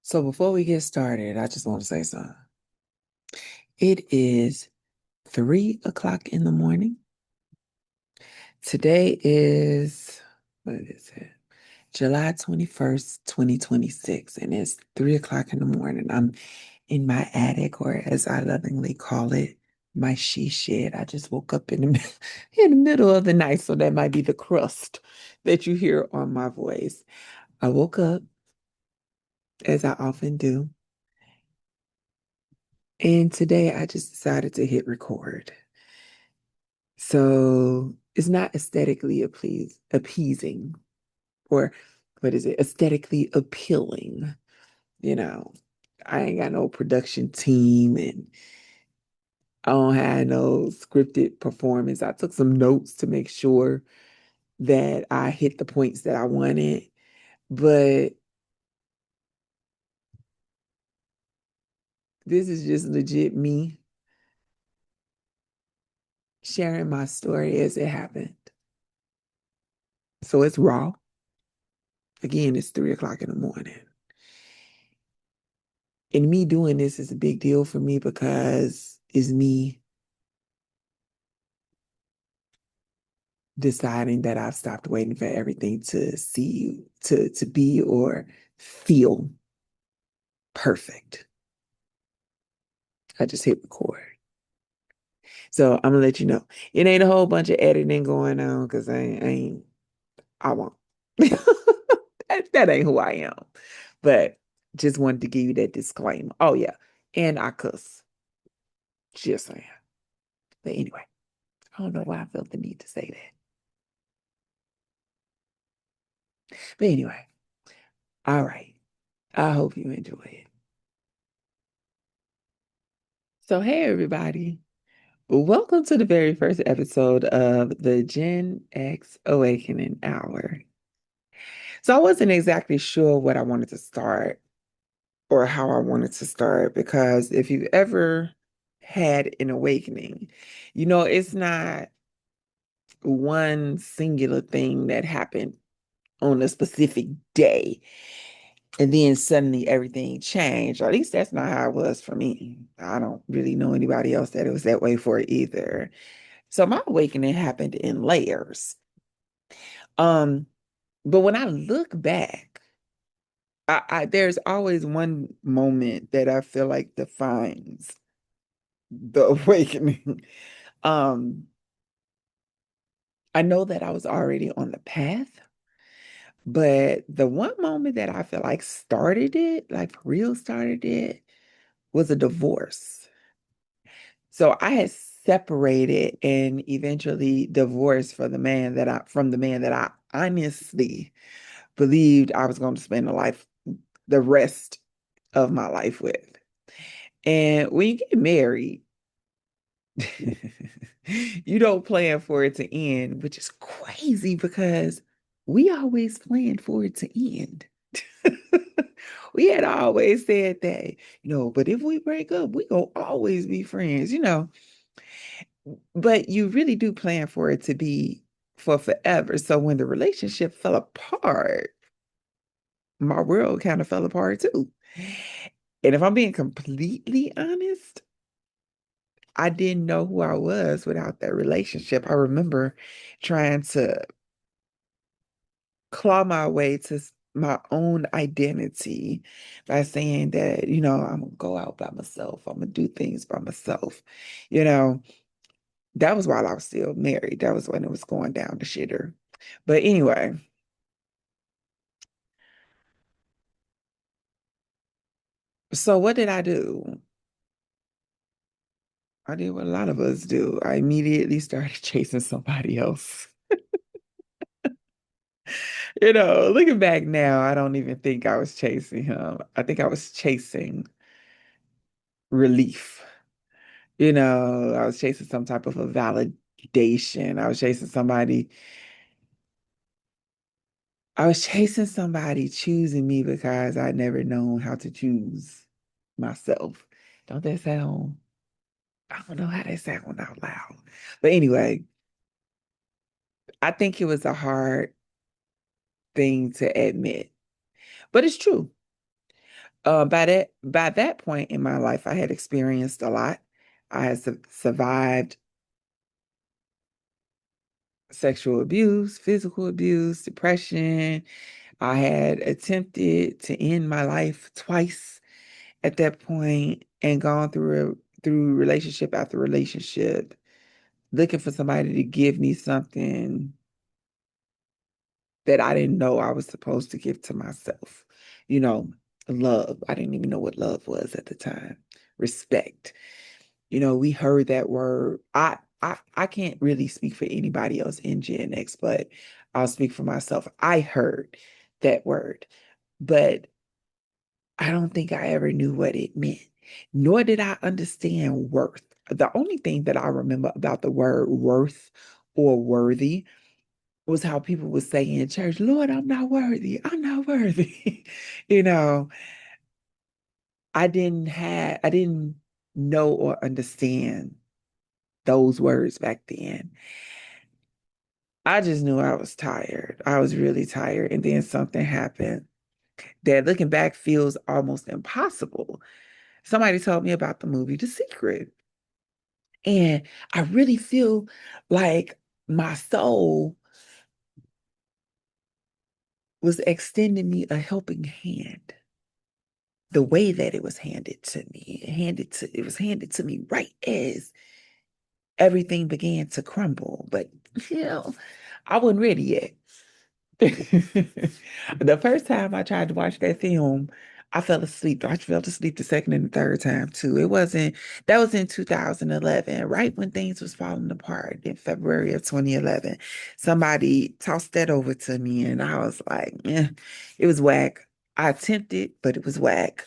So before we get started, I just want to say something. It is 3 o'clock in the morning. Today is, what is it? July 21st, 2026, and it's 3 o'clock in the morning. I'm in my attic, or as I lovingly call it, my she shed. I just woke up in the middle of the night, so that might be the crust that you hear on my voice. I woke up, as I often do, and today I just decided to hit record. So it's not aesthetically appeasing, or what is it? Aesthetically appealing. You know, I ain't got no production team and I don't have no scripted performance. I took some notes to make sure that I hit the points that I wanted, but this is just legit me sharing my story as it happened. So it's raw. Again, it's 3 o'clock in the morning. And me doing this is a big deal for me because it's me deciding that I've stopped waiting for everything to see, to be or feel perfect. I just hit record. So I'm gonna let you know. It ain't a whole bunch of editing going on because I won't. That ain't who I am. But just wanted to give you that disclaimer. Oh yeah. And I cuss. Just saying. But anyway, I don't know why I felt the need to say that. But anyway, all right. I hope you enjoy it. So hey everybody. Welcome to the very first episode of the Gen X Awakening Hour. So I wasn't exactly sure what I wanted to start or how I wanted to start because if you've ever had an awakening, it's not one singular thing that happened on a specific day and then suddenly everything changed. Or at least that's not how it was for me. I don't really know anybody else that it was that way for either. So my awakening happened in layers. Um, but when I look back, there's always one moment that I feel like defines the awakening. Um, I know that I was already on the path, but the one moment that I feel like started it, like for real started it, was a divorce. So I had separated and eventually divorced from the man that I honestly believed I was going to spend the rest of my life with. And when you get married, you don't plan for it to end, which is crazy because we always planned for it to end. We had always said that, but if we break up, we gonna always be friends. But you really do plan for it to be for forever. So when the relationship fell apart, my world kind of fell apart too. And if I'm being completely honest, I didn't know who I was without that relationship. I remember trying to claw my way to my own identity by saying that, I'm gonna go out by myself. I'm gonna do things by myself. You know, that was while I was still married. That was when it was going down the shitter. But anyway, so what did I do? I did what a lot of us do. I immediately started chasing somebody else. Looking back now, I don't even think I was chasing him. I think I was chasing relief. I was chasing some type of a validation. I was chasing somebody choosing me because I'd never known how to choose myself. Don't that sound, I don't know how that sound out loud. But anyway, I think it was a hard thing to admit, but it's true. By that point in my life, I had experienced a lot. I had survived sexual abuse, physical abuse, depression. I had attempted to end my life twice at that point and gone through relationship after relationship, looking for somebody to give me something that I didn't know I was supposed to give to myself. You know, love. I didn't even know what love was at the time. Respect. We heard that word. I can't really speak for anybody else in Gen X, but I'll speak for myself. I heard that word, but I don't think I ever knew what it meant, nor did I understand worth. The only thing that I remember about the word worth or worthy was how people would say in church, Lord, I'm not worthy. I'm not worthy. You know, I didn't know or understand those words back then. I just knew I was tired. I was really tired. And then something happened that looking back feels almost impossible. Somebody told me about the movie The Secret. And I really feel like my soul was extending me a helping hand. The way that it was handed to me, it was handed to me right as everything began to crumble. But you know, I wasn't ready yet. The first time I tried to watch that film, I fell asleep. I fell asleep the second and the third time too. That was in 2011, right when things was falling apart in February of 2011. Somebody tossed that over to me and I was like, it was whack. I attempted, but it was whack.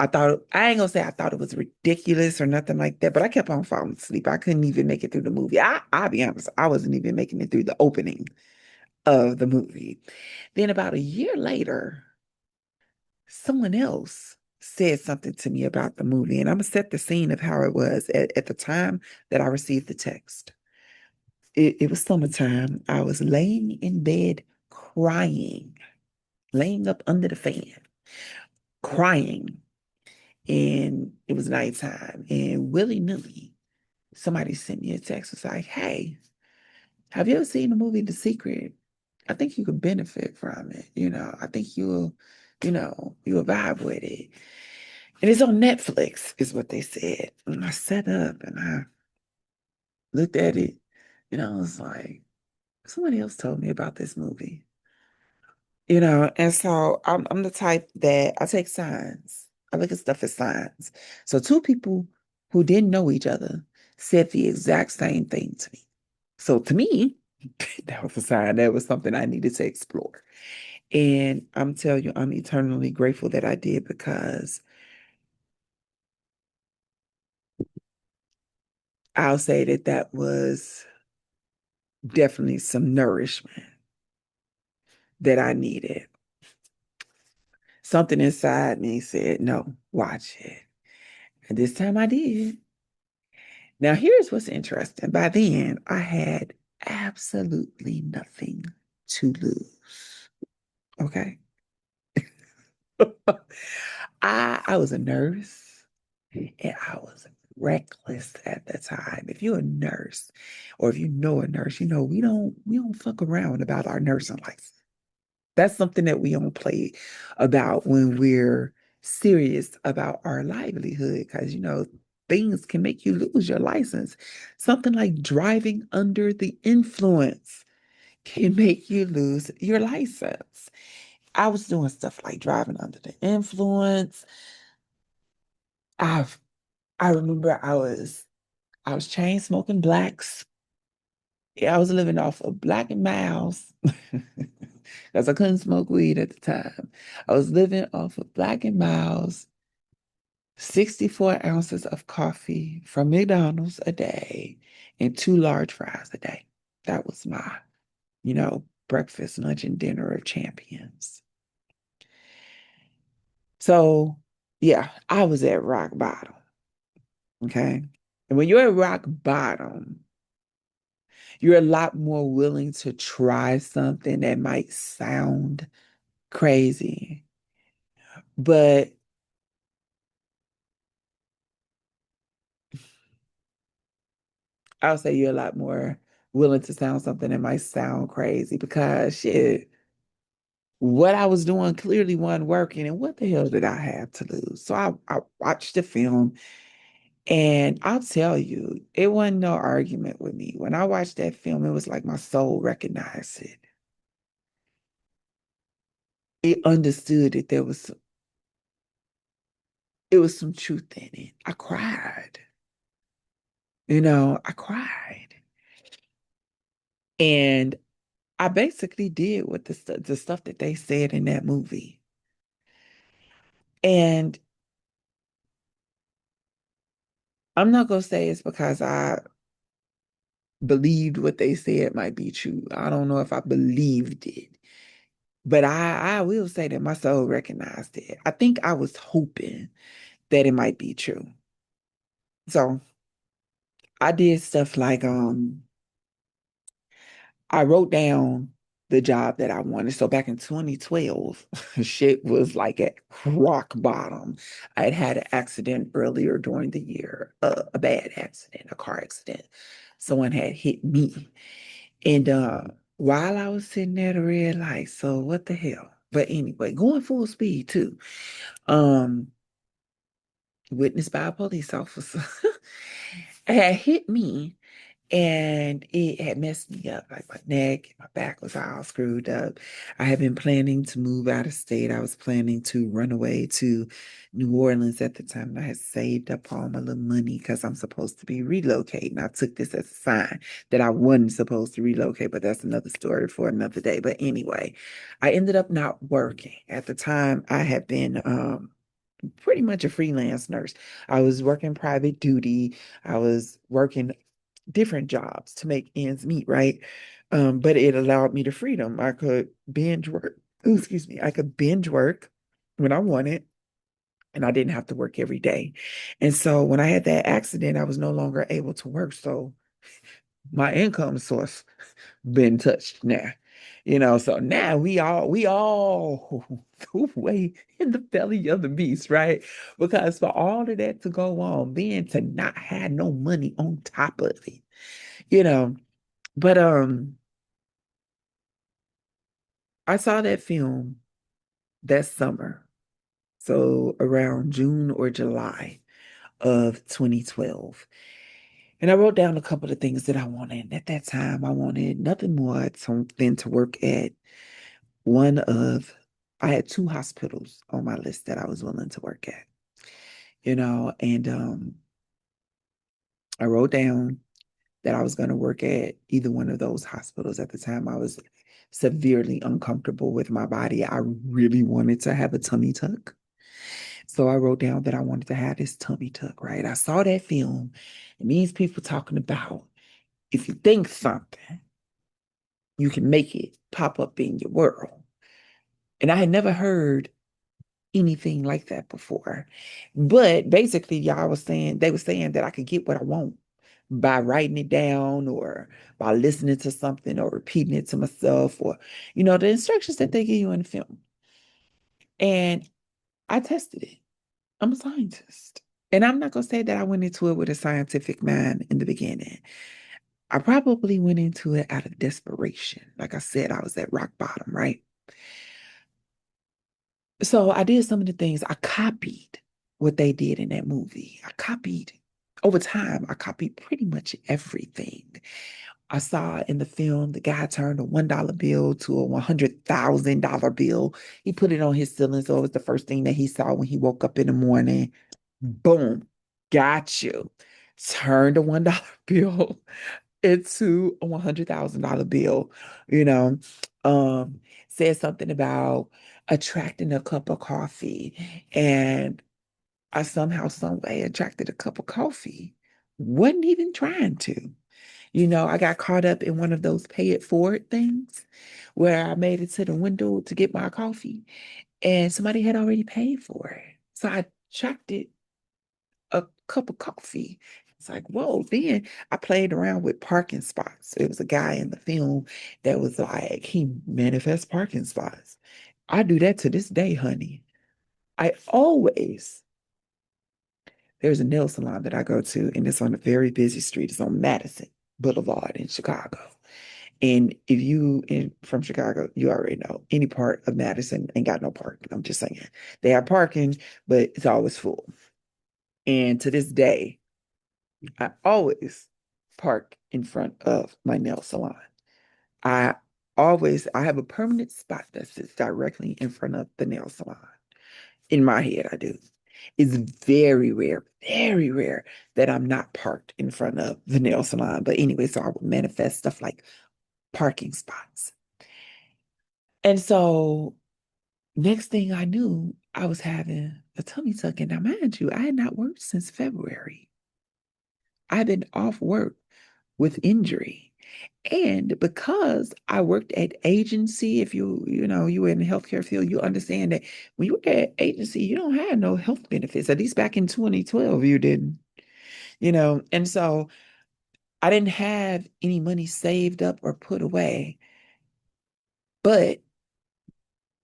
I ain't gonna say I thought it was ridiculous or nothing like that, but I kept on falling asleep. I couldn't even make it through the movie. I'll be honest, I wasn't even making it through the opening of the movie. Then about a year later, someone else said something to me about the movie, and I'm gonna set the scene of how it was at the time that I received the text. It was summertime. I was laying in bed crying, laying up under the fan, crying, and it was nighttime. And willy-nilly, somebody sent me a text. It's like, hey, have you ever seen the movie The Secret? I think you could benefit from it. I think you'll vibe with it. And it's on Netflix, is what they said. And I sat up and I looked at it, and I was like, somebody else told me about this movie. And so I'm the type that I take signs. I look at stuff as signs. So two people who didn't know each other said the exact same thing to me. So to me, that was a sign. That was something I needed to explore. And I'm telling you, I'm eternally grateful that I did because I'll say that that was definitely some nourishment that I needed. Something inside me said, no, watch it. And this time I did. Now, here's what's interesting. By then, I had absolutely nothing to lose. Okay. I was a nurse and I was reckless at the time. If you're a nurse or if you know a nurse, we don't fuck around about our nursing license. That's something that we don't play about when we're serious about our livelihood because, things can make you lose your license. Something like driving under the influence can make you lose your license. I was doing stuff like driving under the influence. I've I remember I was chain smoking blacks. Yeah, I was living off of Black and Miles because I couldn't smoke weed at the time. I was living off of Black and Miles, 64 ounces of coffee from McDonald's a day, and two large fries a day. That was my, breakfast, lunch, and dinner of champions. So, yeah, I was at rock bottom. Okay. And when you're at rock bottom, you're a lot more willing to try something that might sound crazy, but I'll say you're a lot more willing to sound something that might sound crazy because shit, what I was doing clearly wasn't working, and what the hell did I have to lose? So I watched the film, and I'll tell you, it wasn't no argument with me. When I watched that film, it was like my soul recognized it. It understood that it was some truth in it. I cried. I cried. And I basically did what the stuff that they said in that movie. And I'm not gonna say it's because I believed what they said might be true. I don't know if I believed it, but I will say that my soul recognized it. I think I was hoping that it might be true. So I did stuff like I wrote down the job that I wanted. So back in 2012, shit was like at rock bottom. I had had an accident earlier during the year, a bad accident, a car accident. Someone had hit me. And while I was sitting at a red light, so what the hell? But anyway, going full speed too. Um, Witnessed by a police officer had hit me, and it had messed me up. Like my neck, my back was all screwed up. I had been planning to move out of state. I was planning to run away to New Orleans at the time. And I had saved up all my little money because I'm supposed to be relocating. I took this as a sign that I wasn't supposed to relocate, but that's another story for another day. But anyway, I ended up not working. At the time, I had been pretty much a freelance nurse. I was working private duty. I was working different jobs to make ends meet, right? But it allowed me the freedom. I could binge work. Ooh, excuse me. I could binge work when I wanted, and I didn't have to work every day. And so when I had that accident, I was no longer able to work. So my income source been touched now. So now we all way in the belly of the beast, right? Because for all of that to go on, then to not have no money on top of it, you know. But I saw that film that summer, so around June or July of 2012. And I wrote down a couple of things that I wanted. At that time, I wanted nothing more than to work at one of, I had two hospitals on my list that I was willing to work at, and I wrote down that I was going to work at either one of those hospitals. At the time, I was severely uncomfortable with my body. I really wanted to have a tummy tuck. So I wrote down that I wanted to have this tummy tuck, right? I saw that film, and these people talking about if you think something, you can make it pop up in your world. And I had never heard anything like that before. But basically, they were saying that I could get what I want by writing it down or by listening to something or repeating it to myself or, the instructions that they give you in the film. And I tested it. I'm a scientist. And I'm not going to say that I went into it with a scientific mind in the beginning. I probably went into it out of desperation. Like I said, I was at rock bottom, right? So I did some of the things. I copied what they did in that movie. Over time, I copied pretty much everything. I saw in the film the guy turned a $1 bill to a $100,000 bill. He put it on his ceiling, so it was the first thing that he saw when he woke up in the morning. Boom, got you. Turned a $1 bill into a $100,000 bill, you know. Said something about attracting a cup of coffee. And I somehow, some way attracted a cup of coffee. Wasn't even trying to. I got caught up in one of those pay it forward things where I made it to the window to get my coffee and somebody had already paid for it. So I attracted a cup of coffee. It's like, whoa. Then I played around with parking spots. It was a guy in the film that was like, he manifests parking spots. I do that to this day, honey. I always There's a nail salon that I go to, and it's on a very busy street. It's on Madison Boulevard in Chicago. And if you in from Chicago, you already know any part of Madison ain't got no parking. I'm just saying. They have parking, but it's always full. And to this day, I always park in front of my nail salon. I I have a permanent spot that sits directly in front of the nail salon. In my head, I do. It's very rare that I'm not parked in front of the nail salon. But anyway, so I would manifest stuff like parking spots. And so next thing I knew, I was having a tummy tuck. And now, mind you, I had not worked since February. I've been off work with injury. And because I worked at agency, if you were in the healthcare field, you understand that when you work at agency, you don't have no health benefits. At least back in 2012, you didn't. And so I didn't have any money saved up or put away. But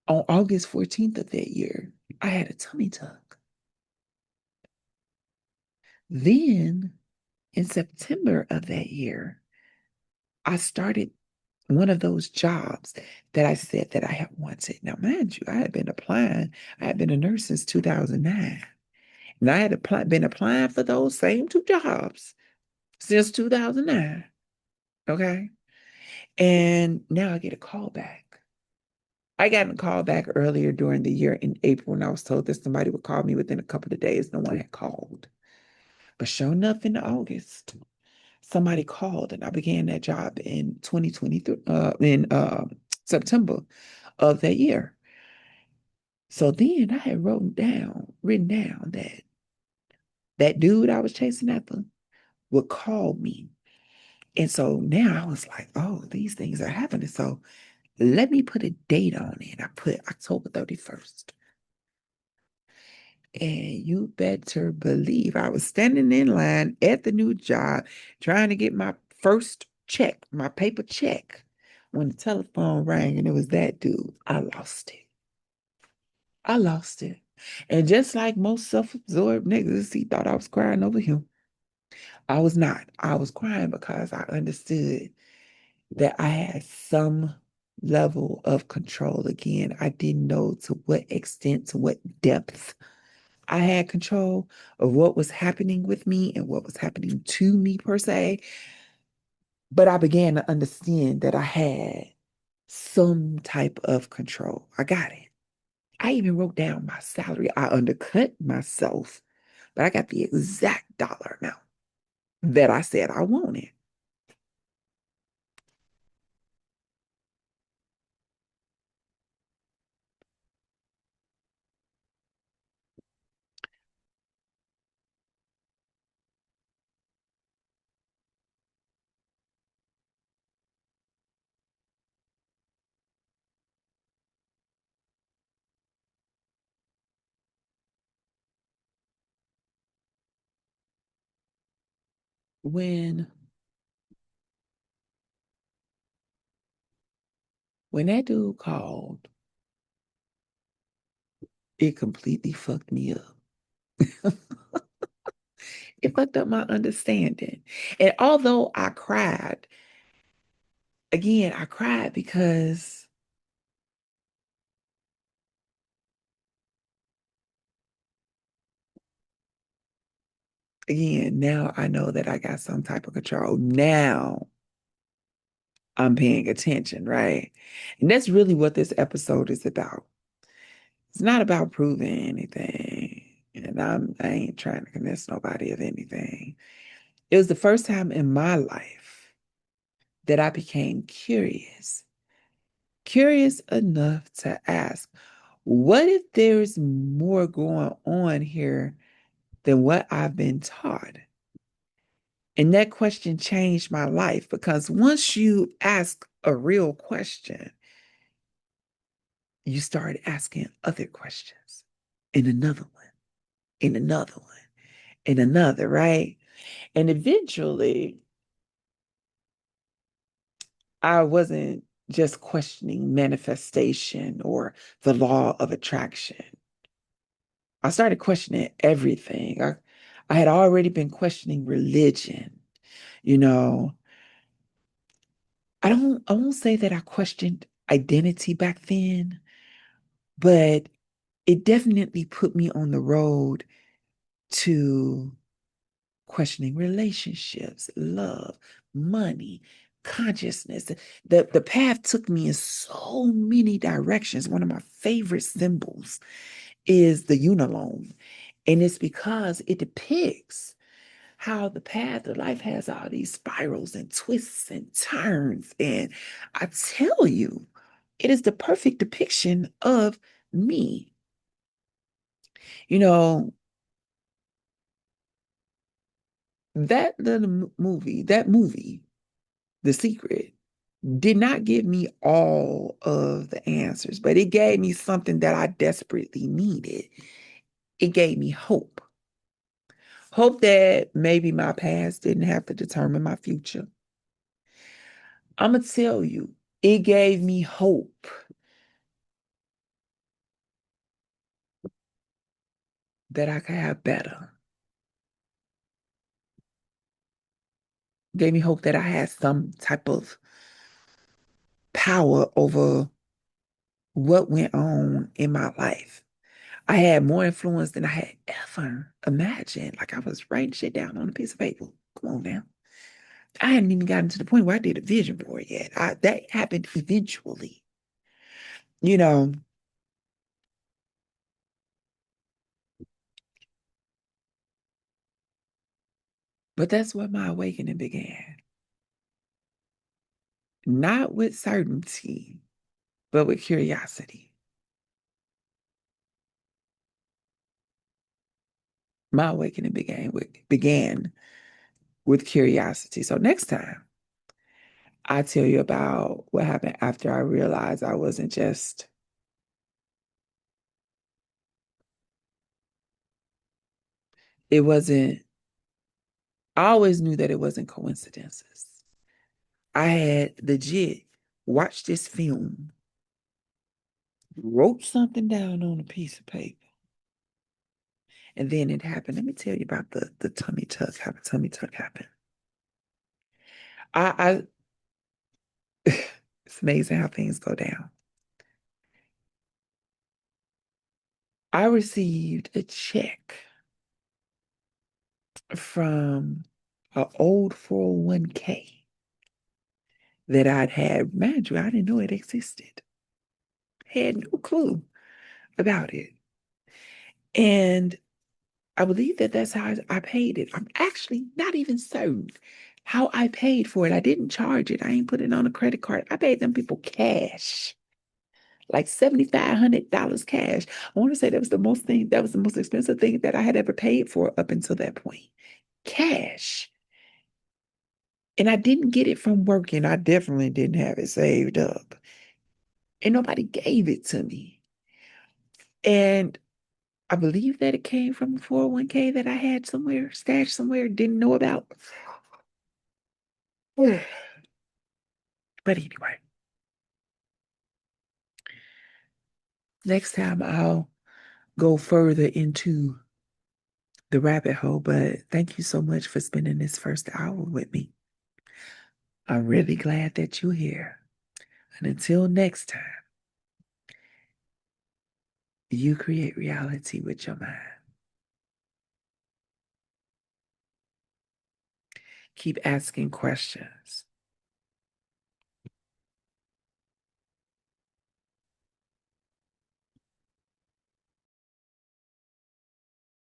on August 14th of that year, I had a tummy tuck. Then in September of that year, I started one of those jobs that I said that I had wanted. Now, mind you, I had been applying. I had been a nurse since 2009. And I had been applying for those same two jobs since 2009. Okay. And now I get a call back. I got a call back earlier during the year in April, and I was told that somebody would call me within a couple of days. No one had called. But sure enough, in August, somebody called, and I began that job in 2023, in September of that year. So then I had written down that that dude I was chasing after would call me. And so now I was like, oh, these things are happening. So let me put a date on it. I put October 31st. And you better believe I was standing in line at the new job trying to get my first check, my paper check. When the telephone rang and it was that dude, I lost it. I lost it. And just like most self-absorbed niggas, he thought I was crying over him. I was not. I was crying because I understood that I had some level of control. Again, I didn't know to what extent, to what depth I had control of what was happening with me and what was happening to me per se. But I began to understand that I had some type of control. I got it. I even wrote down my salary. I undercut myself, but I got the exact dollar amount that I said I wanted. When when that dude called, it completely fucked me up. It fucked up my understanding. And although I cried, again, I cried because, again, now I know that I got some type of control. Now I'm paying attention, right? And that's really what this episode is about. It's not about proving anything. And I ain't trying to convince nobody of anything. It was the first time in my life that I became curious enough to ask, what if there's more going on here than what I've been taught? And that question changed my life because once you ask a real question, you start asking other questions and another one, and another one, and another, right? And eventually, I wasn't just questioning manifestation or the law of attraction. I started questioning everything. I had already been questioning religion. You know, I won't say that I questioned identity back then, but it definitely put me on the road to questioning relationships, love, money, consciousness. The path took me in so many directions. One of my favorite symbols is the unalome. And it's because it depicts how the path of life has all these spirals and twists and turns. And I tell you, it is the perfect depiction of me. You know, that movie, The Secret, did not give me all of the answers, but it gave me something that I desperately needed. It gave me hope. Hope that maybe my past didn't have to determine my future. I'm going to tell you, it gave me hope that I could have better. Gave me hope that I had some type of power over what went on in my life. I had more influence than I had ever imagined. Like I was writing shit down on a piece of paper. Come on now. I hadn't even gotten to the point where I did a vision board yet. That happened eventually, you know, but that's where my awakening began. Not with certainty, but with curiosity. My awakening began with curiosity. So next time I tell you about what happened after I realized I wasn't just, it wasn't, I always knew that it wasn't coincidences. I had legit watched this film, wrote something down on a piece of paper, and then it happened. Let me tell you about the tummy tuck, how the tummy tuck happened. I it's amazing how things go down. I received a check from an old 401k that I'd had. Mind you, I didn't know it existed. Had no clue about it. And I believe that that's how I paid it. I'm actually not even certain how I paid for it. I didn't charge it. I ain't put it on a credit card. I paid them people cash, like $7,500 cash. I want to say that was the most expensive thing that I had ever paid for up until that point. Cash. And I didn't get it from working. I definitely didn't have it saved up. And nobody gave it to me. And I believe that it came from a 401k that I had somewhere, stashed somewhere, didn't know about. But anyway, next time I'll go further into the rabbit hole. But thank you so much for spending this first hour with me. I'm really glad that you're here. And until next time, you create reality with your mind. Keep asking questions.